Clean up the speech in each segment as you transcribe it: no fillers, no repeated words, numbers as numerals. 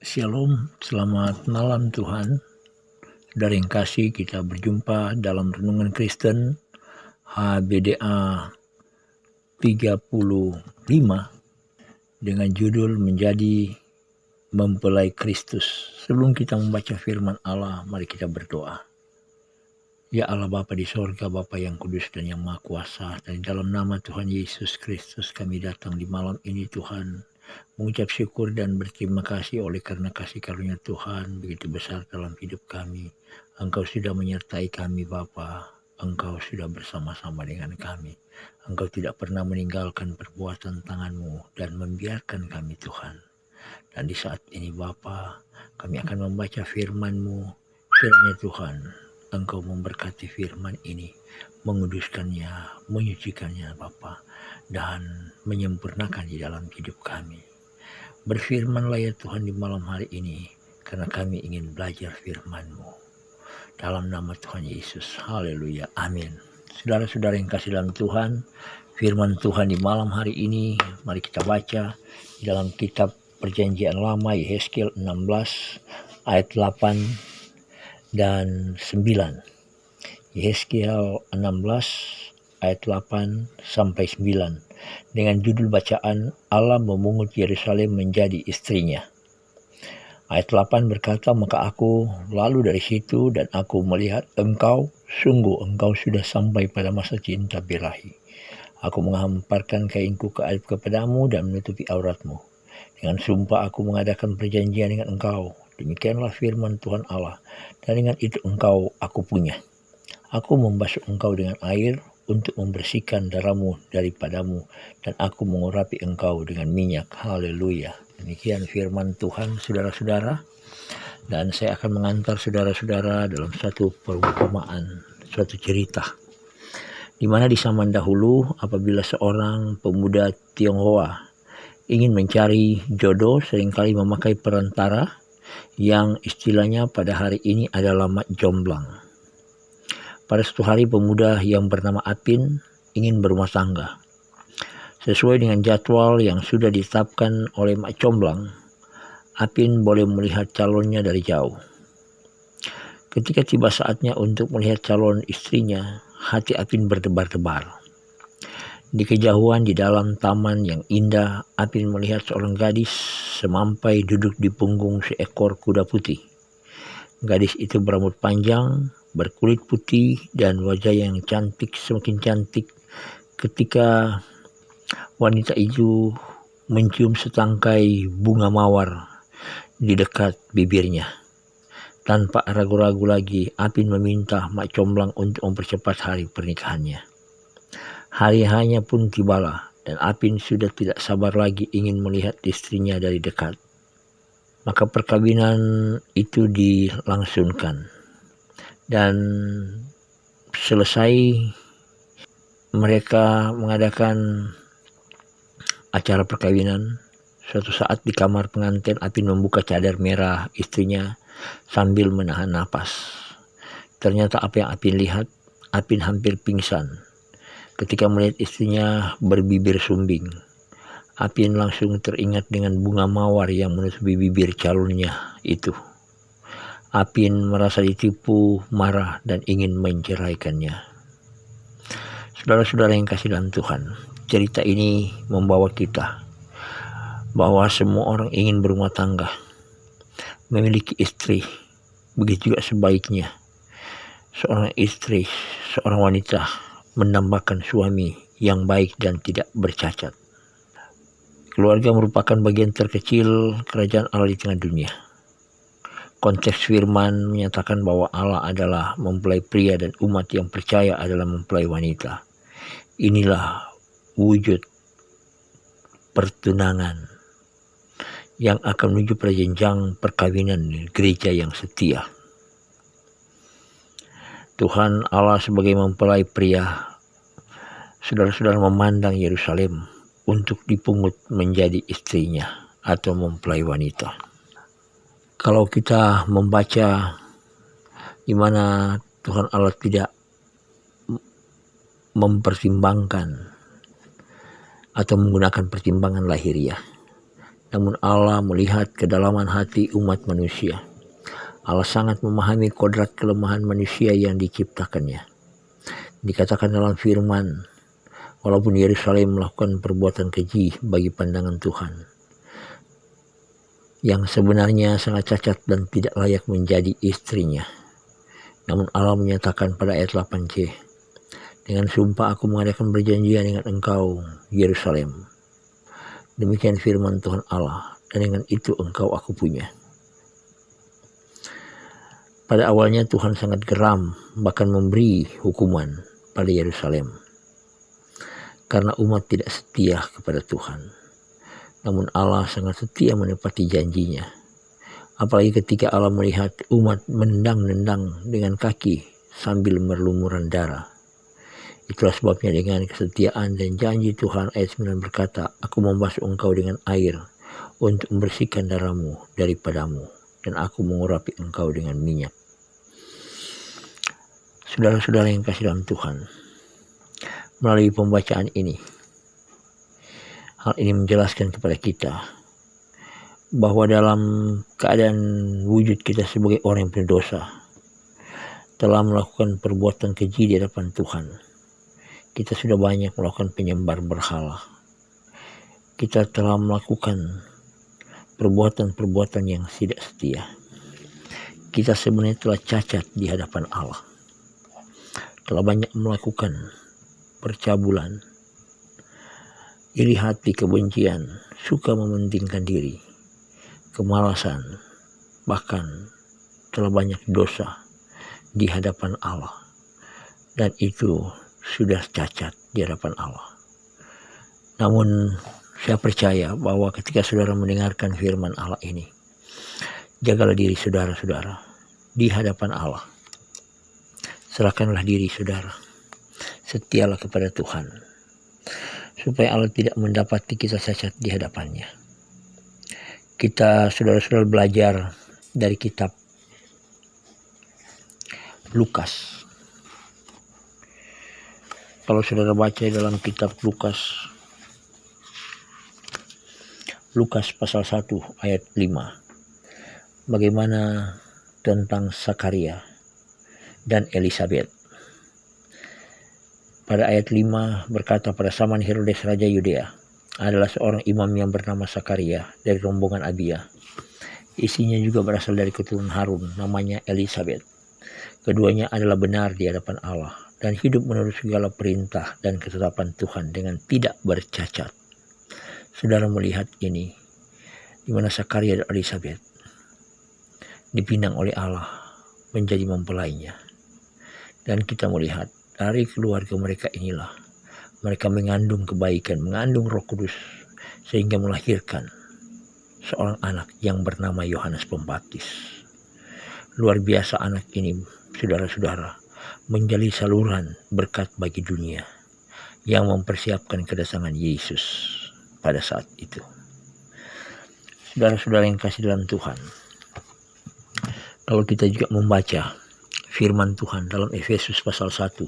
Shalom, selamat malam Tuhan. Saudara yang kasih, kita berjumpa dalam Renungan Kristen HBDA 35 dengan judul Menjadi Mempelai Kristus. Sebelum kita membaca firman Allah, mari kita berdoa. Ya Allah Bapa di sorga, Bapa yang kudus dan yang maha kuasa, dan dalam nama Tuhan Yesus Kristus kami datang di malam ini Tuhan, mengucap syukur dan berterima kasih oleh karena kasih karunia Tuhan begitu besar dalam hidup kami. Engkau sudah menyertai kami Bapa, Engkau sudah bersama-sama dengan kami. Engkau tidak pernah meninggalkan perbuatan tangan-Mu dan membiarkan kami Tuhan. Dan di saat ini Bapa, kami akan membaca firman-Mu, kiranya Tuhan Engkau memberkati firman ini, menguduskannya, menyucikannya Bapa, dan menyempurnakan di dalam hidup kami. Berfirmanlah ya Tuhan di malam hari ini, karena kami ingin belajar firman-Mu. Dalam nama Tuhan Yesus, haleluya, amin. Saudara-saudara yang kasih dalam Tuhan, firman Tuhan di malam hari ini, mari kita baca di dalam kitab Perjanjian Lama, Yehezkiel 16, ayat 8 dan 9. Yehezkiel 16 ayat 8 sampai 9 dengan judul bacaan Allah memungut Yerusalem menjadi istrinya. Ayat 8 berkata, maka aku lalu dari situ dan aku melihat engkau, sungguh engkau sudah sampai pada masa cinta birahi. Aku menghamparkan kainku ke aib kepadamu dan menutupi auratmu. Dengan sumpah aku mengadakan perjanjian dengan engkau. Demikianlah firman Tuhan Allah, dan dengan itu engkau aku punya. Aku membasuh engkau dengan air untuk membersihkan darahmu daripadamu, dan aku mengurapi engkau dengan minyak. Haleluya. Demikian firman Tuhan, saudara-saudara. Dan saya akan mengantar saudara-saudara dalam satu perumpamaan, suatu cerita. Di mana di zaman dahulu apabila seorang pemuda Tionghoa ingin mencari jodoh, seringkali memakai perantara yang istilahnya pada hari ini adalah mak jomblang. Pada suatu hari pemuda yang bernama Apin ingin berumah tangga. Sesuai dengan jadwal yang sudah ditetapkan oleh mak jomblang, Apin boleh melihat calonnya dari jauh. Ketika tiba saatnya untuk melihat calon istrinya, hati Apin berdebar-debar. Di kejauhan di dalam taman yang indah, Apin melihat seorang gadis semampai duduk di punggung seekor kuda putih. Gadis itu berambut panjang, berkulit putih, dan wajah yang cantik semakin cantik ketika wanita itu mencium setangkai bunga mawar di dekat bibirnya. Tanpa ragu-ragu lagi, Apin meminta mak comblang untuk mempercepat hari pernikahannya. Hari-harinya pun tibalah, dan Apin sudah tidak sabar lagi ingin melihat istrinya dari dekat. Maka perkawinan itu dilangsungkan. Dan selesai mereka mengadakan acara perkawinan, suatu saat di kamar pengantin Apin membuka cadar merah istrinya sambil menahan napas. Ternyata apa yang Apin lihat, Apin hampir pingsan ketika melihat istrinya berbibir sumbing. Apin langsung teringat dengan bunga mawar yang menutupi bibir calonnya itu. Apin merasa ditipu, marah, dan ingin menceraikannya. Saudara-saudara yang kasih dalam Tuhan, cerita ini membawa kita bahwa semua orang ingin berumah tangga, memiliki istri. Begitu juga sebaiknya seorang istri, seorang wanita menambahkan suami yang baik dan tidak bercacat. Keluarga merupakan bagian terkecil kerajaan Allah di tengah dunia. Konteks firman menyatakan bahwa Allah adalah mempelai pria dan umat yang percaya adalah mempelai wanita. Inilah wujud pertunangan yang akan menuju pada jenjang perkawinan gereja yang setia. Tuhan Allah sebagai mempelai pria, saudara-saudara memandang Yerusalem untuk dipungut menjadi istrinya atau mempelai wanita. Kalau kita membaca di mana Tuhan Allah tidak mempertimbangkan atau menggunakan pertimbangan lahiriah, namun Allah melihat kedalaman hati umat manusia. Allah sangat memahami kodrat kelemahan manusia yang diciptakannya. Dikatakan dalam firman, walaupun Yerusalem melakukan perbuatan keji bagi pandangan Tuhan, yang sebenarnya sangat cacat dan tidak layak menjadi istrinya. Namun Allah menyatakan pada ayat 8c, dengan sumpah aku mengadakan perjanjian dengan engkau, Yerusalem. Demikian firman Tuhan Allah, dan dengan itu engkau aku punya. Pada awalnya Tuhan sangat geram, bahkan memberi hukuman pada Yerusalem, karena umat tidak setia kepada Tuhan. Namun Allah sangat setia menepati janjinya. Apalagi ketika Allah melihat umat menendang-nendang dengan kaki sambil berlumuran darah. Itulah sebabnya dengan kesetiaan dan janji Tuhan, ayat 9 berkata, aku membasuh engkau dengan air untuk membersihkan darahmu daripadamu, dan aku mengurapi engkau dengan minyak. Saudara-saudara yang kasih dalam Tuhan, melalui pembacaan ini, hal ini menjelaskan kepada kita bahwa dalam keadaan wujud kita sebagai orang yang berdosa, telah melakukan perbuatan keji di hadapan Tuhan. Kita sudah banyak melakukan penyembah berhala. Kita telah melakukan perbuatan-perbuatan yang tidak setia. Kita sebenarnya telah cacat di hadapan Allah. Telah banyak melakukan percabulan, iri hati, kebencian, suka mementingkan diri, kemalasan, bahkan telah banyak dosa di hadapan Allah, dan itu sudah cacat di hadapan Allah. Namun saya percaya bahwa ketika saudara mendengarkan firman Allah ini, jagalah diri saudara-saudara di hadapan Allah. Serahkanlah diri saudara, setialah kepada Tuhan, supaya Allah tidak mendapati kita cacat di hadapannya. Kita saudara-saudara belajar dari kitab Lukas. Kalau saudara baca dalam kitab Lukas pasal 1 ayat 5, bagaimana tentang Sakaria dan Elisabet. Pada ayat 5 berkata, pada zaman Herodes Raja Yudea adalah seorang imam yang bernama Sakaria dari rombongan Abia. Istrinya juga berasal dari keturunan Harun, namanya Elisabet. Keduanya adalah benar di hadapan Allah dan hidup menurut segala perintah dan ketetapan Tuhan dengan tidak bercacat. Saudara melihat ini, di mana Sakaria dan Elisabet dipinang oleh Allah menjadi mempelainya. Dan kita melihat dari keluarga mereka inilah mereka mengandung kebaikan, mengandung Roh Kudus, sehingga melahirkan seorang anak yang bernama Yohanes Pembaptis. Luar biasa anak ini, saudara-saudara, menjadi saluran berkat bagi dunia yang mempersiapkan kedatangan Yesus pada saat itu. Saudara-saudara yang kasih dalam Tuhan, kalau kita juga membaca firman Tuhan dalam Efesus pasal 1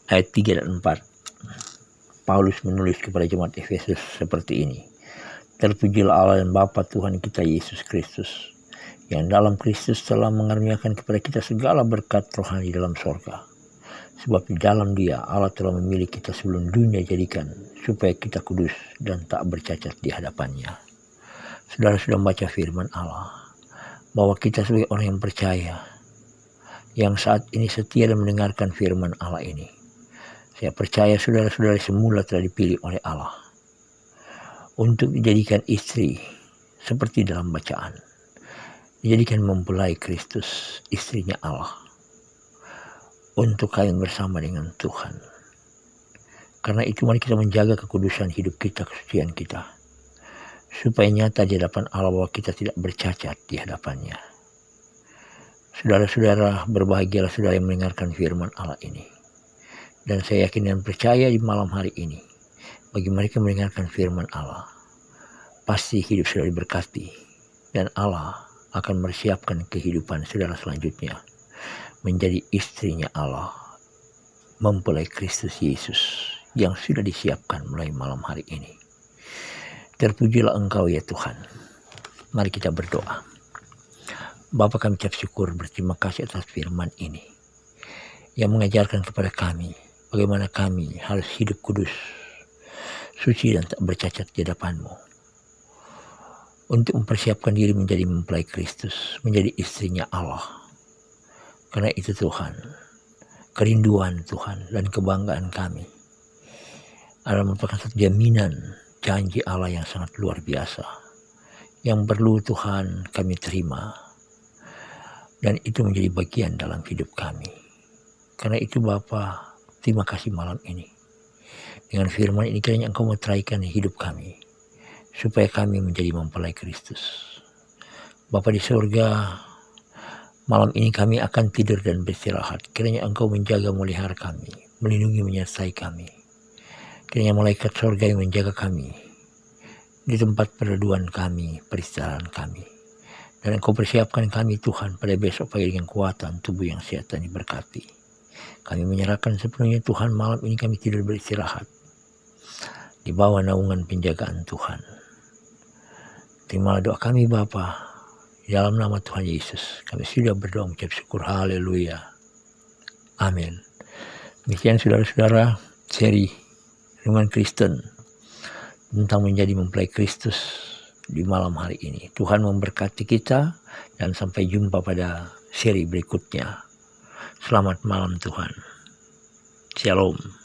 ayat 3 dan 4, Paulus menulis kepada jemaat Efesus seperti ini. Terpujilah Allah dan Bapa Tuhan kita Yesus Kristus, yang dalam Kristus telah mengaruniakan kepada kita segala berkat rohani dalam sorga. Sebab di dalam Dia Allah telah memilih kita sebelum dunia jadikan, supaya kita kudus dan tak bercacat di hadapannya. Saudara sudah membaca firman Allah, bahwa kita sebagai orang yang percaya, yang saat ini setia dan mendengarkan firman Allah ini, saya percaya saudara-saudara semula telah dipilih oleh Allah untuk dijadikan istri seperti dalam bacaan, dijadikan mempelai Kristus, istrinya Allah, untuk kawin bersama dengan Tuhan. Karena itu mari kita menjaga kekudusan hidup kita, kesucian kita, supaya nyata di hadapan Allah bahwa kita tidak bercacat di hadapannya. Saudara-saudara, berbahagialah saudara yang mendengarkan firman Allah ini. Dan saya yakin dan percaya di malam hari ini, bagi mereka yang mendengarkan firman Allah, pasti hidup saudara diberkati, dan Allah akan mempersiapkan kehidupan saudara selanjutnya menjadi istrinya Allah, mempelai Kristus Yesus yang sudah disiapkan mulai malam hari ini. Terpujilah Engkau ya Tuhan. Mari kita berdoa. Bapa, kami ucap syukur, berterima kasih atas firman ini yang mengajarkan kepada kami bagaimana kami harus hidup kudus, suci dan tak bercacat di hadapan-Mu, untuk mempersiapkan diri menjadi mempelai Kristus, menjadi istrinya Allah. Karena itu Tuhan, kerinduan Tuhan dan kebanggaan kami adalah merupakan satu jaminan janji Allah yang sangat luar biasa, yang perlu Tuhan kami terima, dan itu menjadi bagian dalam hidup kami. Karena itu Bapa, terima kasih malam ini. Dengan firman ini kiranya Engkau meteraikan hidup kami, supaya kami menjadi mempelai Kristus. Bapa di surga, malam ini kami akan tidur dan beristirahat. Kiranya Engkau menjaga melihara kami, melindungi menyertai kami. Kiranya malaikat surga yang menjaga kami di tempat perduaan kami, peristirahan kami. Dan Engkau persiapkan kami Tuhan pada besok pagi dengan kekuatan tubuh yang sehat dan diberkati. Kami menyerahkan sepenuhnya Tuhan, malam ini kami tidur beristirahat di bawah naungan penjagaan Tuhan. Terimalah doa kami Bapa, di dalam nama Tuhan Yesus kami sudah berdoa mengucap syukur. Haleluya. Amin. Demikian saudara-saudara, seri Renungan Kristen tentang menjadi mempelai Kristus di malam hari ini. Tuhan memberkati kita dan sampai jumpa pada seri berikutnya. Selamat malam Tuhan. Shalom.